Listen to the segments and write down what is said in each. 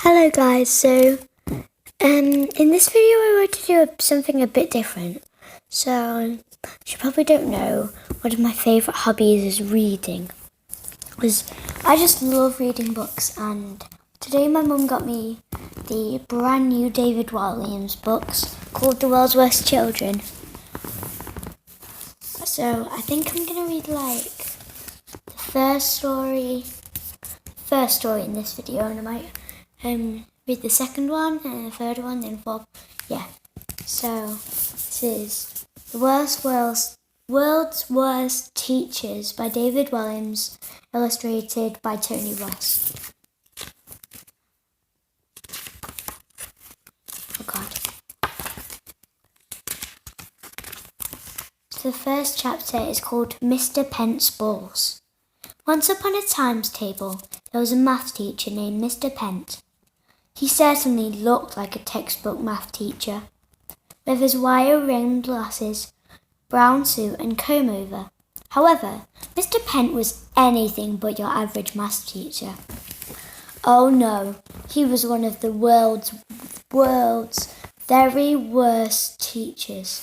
Hello guys, in this video I want to do something a bit different. So, you probably don't know, one of my favourite hobbies is reading. Because I just love reading books, and today my mum got me the brand new David Walliams books called The World's Worst Children. So I think I'm going to read the first story in this video, and I might read the second one and the third one, then fourth. Yeah. So this is The World's Worst Teachers by David Walliams, illustrated by Tony Ross. Oh God. So the first chapter is called Mr. Pent's Balls. Once upon a times table, there was a math teacher named Mr. Pent. He certainly looked like a textbook math teacher, with his wire-rimmed glasses, brown suit and comb-over. However, Mr. Pent was anything but your average math teacher. Oh no, he was one of the world's very worst teachers.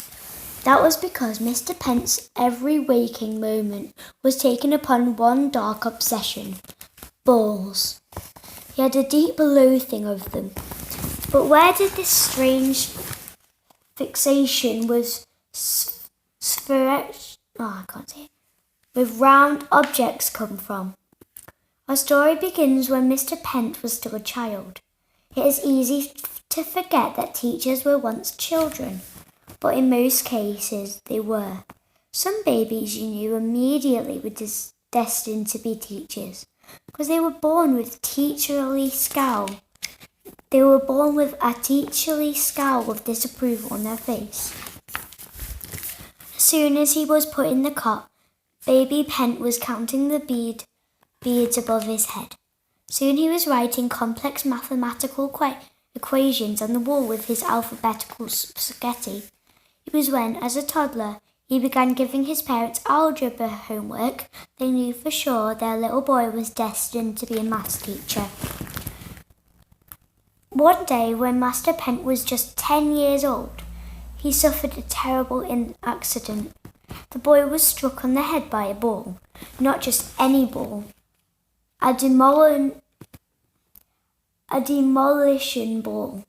That was because Mr. Pent's every waking moment was taken upon one dark obsession: balls. He had a deep loathing of them. But where did this strange fixation with with round objects come from? Our story begins when Mr. Pent was still a child. It is easy to forget that teachers were once children, but in most cases they were. Some babies you knew immediately were destined to be teachers, because they were born with teacherly scowl. They were born with a teacherly scowl of disapproval on their face. As soon as he was put in the cot, baby Pent was counting the beads above his head. Soon he was writing complex mathematical equations on the wall with his alphabetical spaghetti. It was when, as a toddler, he began giving his parents algebra homework, they knew for sure their little boy was destined to be a maths teacher. One day, when Master Pent was just 10 years old, he suffered a terrible accident. The boy was struck on the head by a ball, not just any ball, a demolition ball.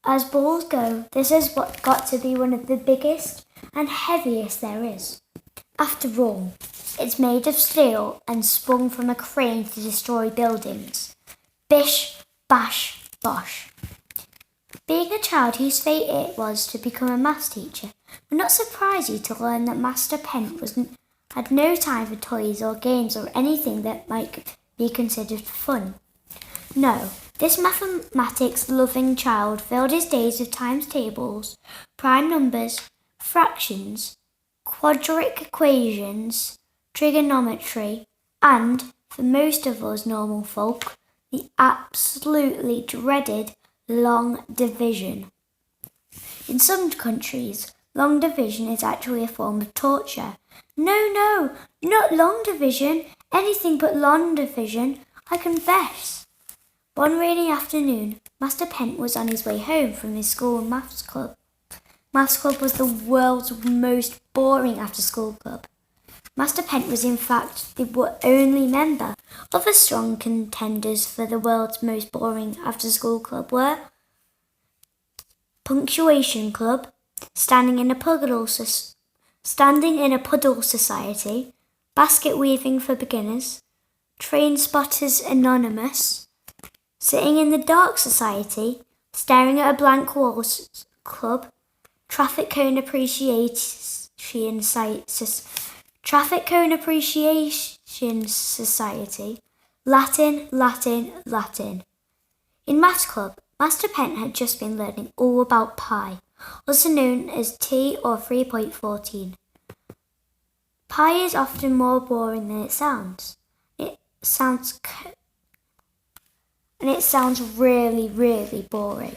As balls go, this has got to be one of the biggest and heaviest there is. After all, it's made of steel and sprung from a crane to destroy buildings. Bish, bash, bosh. Being a child whose fate it was to become a maths teacher would not surprise you to learn that Master Pent had no time for toys or games or anything that might be considered fun. No, this mathematics-loving child filled his days with times tables, prime numbers, fractions, quadratic equations, trigonometry, and, for most of us normal folk, the absolutely dreaded long division. In some countries, long division is actually a form of torture. No, not long division, anything but long division, I confess. One rainy afternoon, Master Pent was on his way home from his school maths club. Maths club was the world's most boring after-school club. Master Pent was in fact the only member. Other strong contenders for the world's most boring after-school club were Punctuation Club, Standing in a Puddle Society, Basket Weaving for Beginners, Train Spotters Anonymous, Sitting in the Dark Society, Staring at a Blank Wall Club, Traffic Cone Appreciation Society, Latin. In Maths Club, Master Pent had just been learning all about pi, also known as T or 3.14. Pi is often more boring than it sounds. It sounds really, really boring.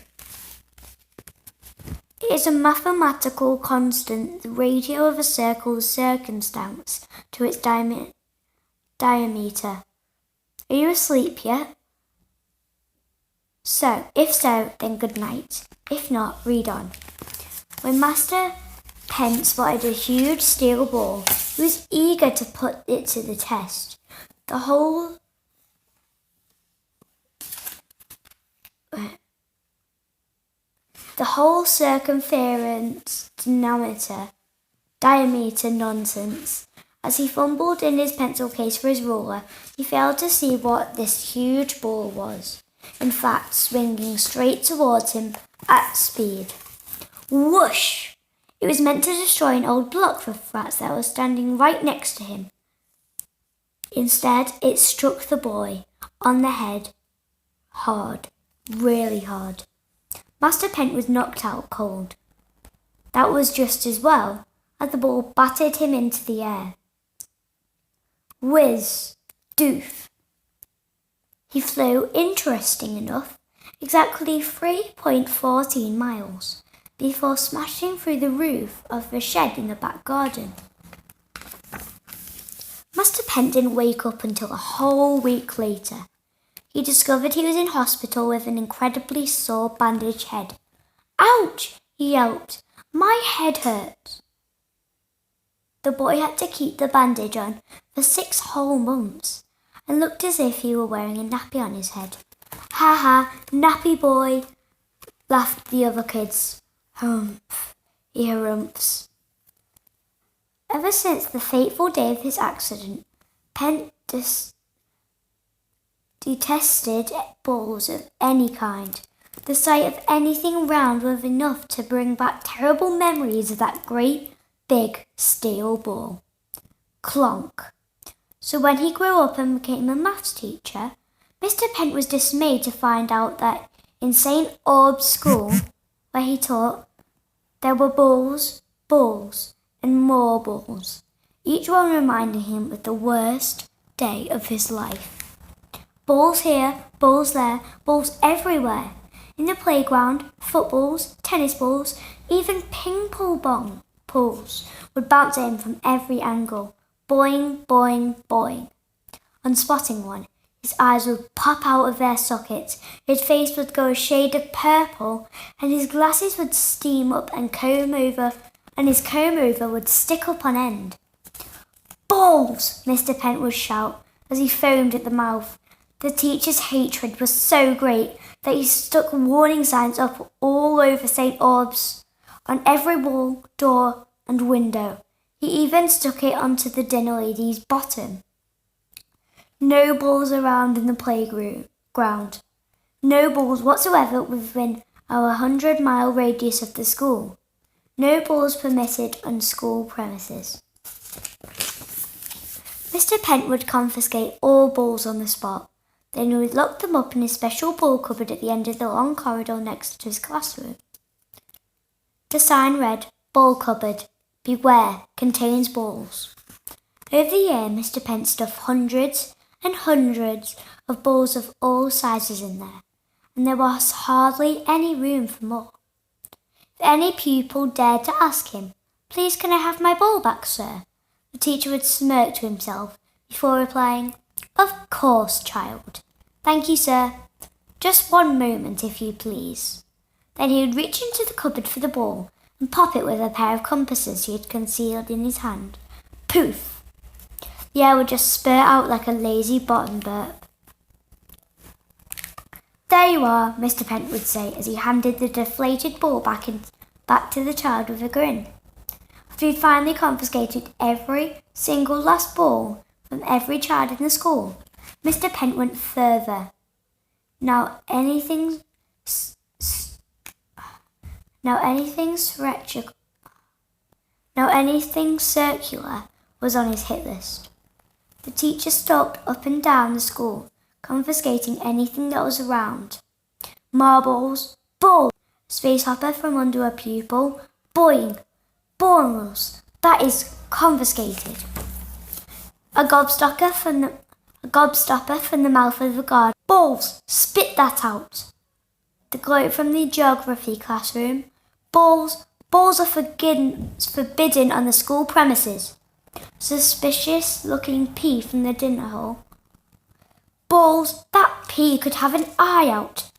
It is a mathematical constant, the ratio of a circle's circumference to its diameter. Are you asleep yet? If so, then good night. If not, read on. When Master Pen spotted a huge steel ball, he was eager to put it to the test. The whole circumference diameter nonsense. As he fumbled in his pencil case for his ruler, he failed to see what this huge ball was. In fact, swinging straight towards him at speed. Whoosh! It was meant to destroy an old block of flats that was standing right next to him. Instead, it struck the boy on the head hard, really hard. Master Pent was knocked out cold. That was just as well, as the ball battered him into the air. Whiz! Doof! He flew, interesting enough, exactly 3.14 miles before smashing through the roof of the shed in the back garden. Master Pent didn't wake up until a whole week later. He discovered he was in hospital with an incredibly sore bandaged head. Ouch! He yelped. My head hurts. The boy had to keep the bandage on for 6 whole months and looked as if he were wearing a nappy on his head. Ha ha, nappy boy, laughed the other kids. Humph, he harumphs. Ever since the fateful day of his accident, Pent detested balls of any kind. The sight of anything round was enough to bring back terrible memories of that great, big steel ball. Clonk. So when he grew up and became a maths teacher, Mr. Pent was dismayed to find out that in St. Aub's school, where he taught, there were balls, and more balls, each one reminding him of the worst day of his life. Balls here, balls there, balls everywhere. In the playground, footballs, tennis balls, even ping-pong balls would bounce at him from every angle. Boing, boing, boing. On spotting one, his eyes would pop out of their sockets, his face would go a shade of purple, and his glasses would steam up and his comb over would stick up on end. Balls! Mr. Pent would shout as he foamed at the mouth. The teacher's hatred was so great that he stuck warning signs up all over St. Aub's, on every wall, door, and window. He even stuck it onto the dinner lady's bottom. No balls around in the playground. No balls whatsoever within our 100-mile radius of the school. No balls permitted on school premises. Mr. Pent would confiscate all balls on the spot. Then he would lock them up in his special ball cupboard at the end of the long corridor next to his classroom. The sign read, "Ball cupboard. Beware, contains balls." Over the year, Mr. Pent stuffed hundreds and hundreds of balls of all sizes in there, and there was hardly any room for more. If any pupil dared to ask him, "Please, can I have my ball back, sir?" the teacher would smirk to himself before replying, "Of course, child. Thank you, sir. Just one moment, if you please." Then he would reach into the cupboard for the ball and pop it with a pair of compasses he had concealed in his hand. Poof! The air would just spurt out like a lazy bottom burp. "There you are," Mr. Pent would say as he handed the deflated ball back to the child with a grin. After he'd finally confiscated every single last ball from every child in the school, Mr. Pent went further. Now anything circular was on his hit list. The teacher stalked up and down the school, confiscating anything that was around. Marbles, balls, space hopper from under a pupil, boing, balls, that is confiscated. A gobstopper from the mouth of the guard. Balls, spit that out. The globe from the geography classroom. Balls are forbidden on the school premises. Suspicious-looking pea from the dinner hall. Balls, that pea could have an eye out.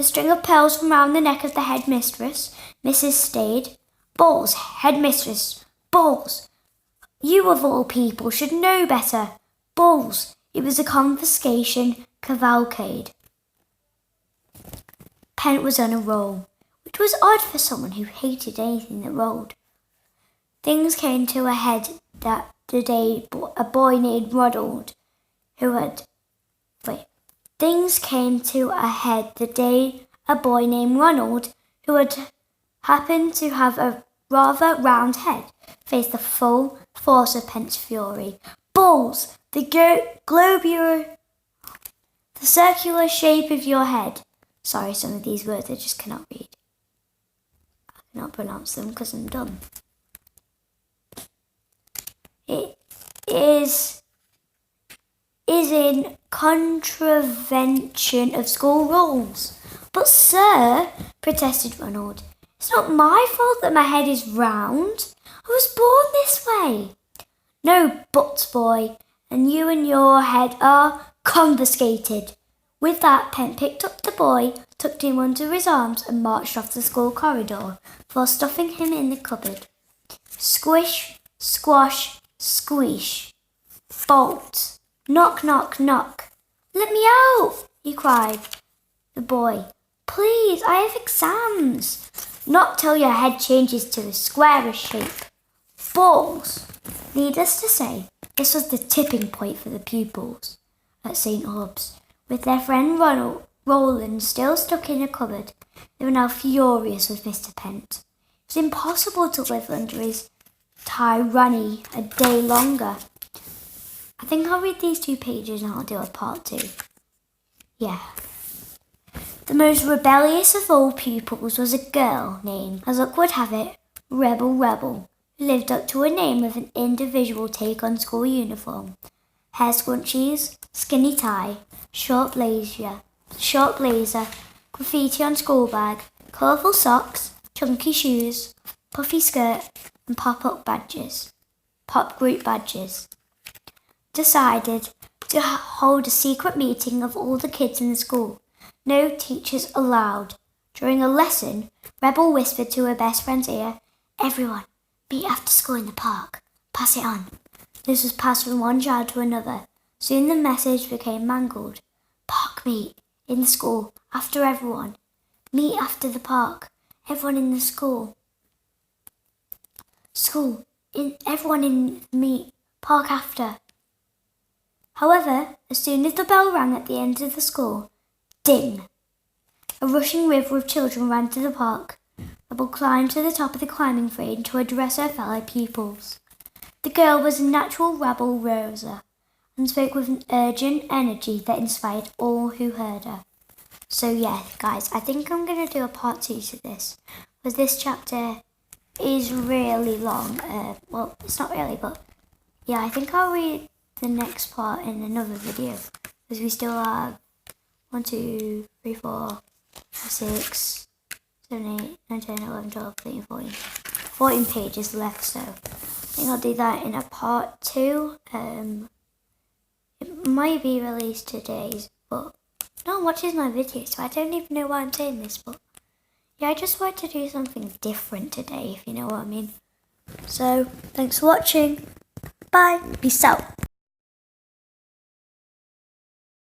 a string of pearls from round the neck of the headmistress, Mrs. Stade. Balls, headmistress, balls. You of all people should know better. Balls. It was a confiscation cavalcade. Pent was on a roll, which was odd for someone who hated anything that rolled. Things came to a head that the day a boy named Ronald, Things came to a head the day a boy named Ronald, who had happened to have a rather round head, faced the full force of Pent's fury. Balls! The circular shape of your head. Sorry, some of these words I just cannot read. I cannot pronounce them because I'm dumb. It is in contravention of school rules. But sir, protested Ronald, it's not my fault that my head is round. I was born this way. No buts, boy, and you and your head are confiscated. With that, Pent picked up the boy, tucked him under his arms, and marched off the school corridor before stuffing him in the cupboard. Squish, squash, squish. Bolt. Knock, knock, knock. Let me out, he cried. The boy. Please, I have exams. Not till your head changes to a squarish shape. Balls. Needless to say, this was the tipping point for the pupils at St. Aub's. With their friend Roland still stuck in a cupboard, they were now furious with Mr. Pent. It was impossible to live under his tyranny a day longer. I think I'll read these 2 pages and I'll do a part 2. Yeah. The most rebellious of all pupils was a girl named, as luck would have it, Rebel, who lived up to a name with an individual take on school uniform. Hair scrunchies, skinny tie, short blazer, graffiti on school bag, colourful socks, chunky shoes, puffy skirt, and pop group badges. Decided to hold a secret meeting of all the kids in the school. No teachers allowed. During a lesson, Rebel whispered to her best friend's ear, everyone, meet after school in the park. Pass it on. This was passed from one child to another. Soon the message became mangled. Park meet in the school after everyone. Meet after the park. Everyone in the school. Everyone in meet. Park after. However, as soon as the bell rang at the end of the school, ding! A rushing river of children ran to the park. Rebel climbed to the top of the climbing frame to address her fellow pupils. The girl was a natural rebel rouser and spoke with an urgent energy that inspired all who heard her. So yeah, guys, I think I'm going to do a part 2 to this, because this chapter is really long. Well, it's not really, but yeah, I think I'll read the next part in another video, because we still have 1, 2, 3, 4, 6, 7, 8, 9, 10, 11, 12, 13, 14. 14 pages left, so I think I'll do that in a part 2. It might be released today, but no one watches my videos, so I don't even know why I'm saying this, but yeah, I just wanted to do something different today, if you know what I mean. So, thanks for watching. Bye. Peace out.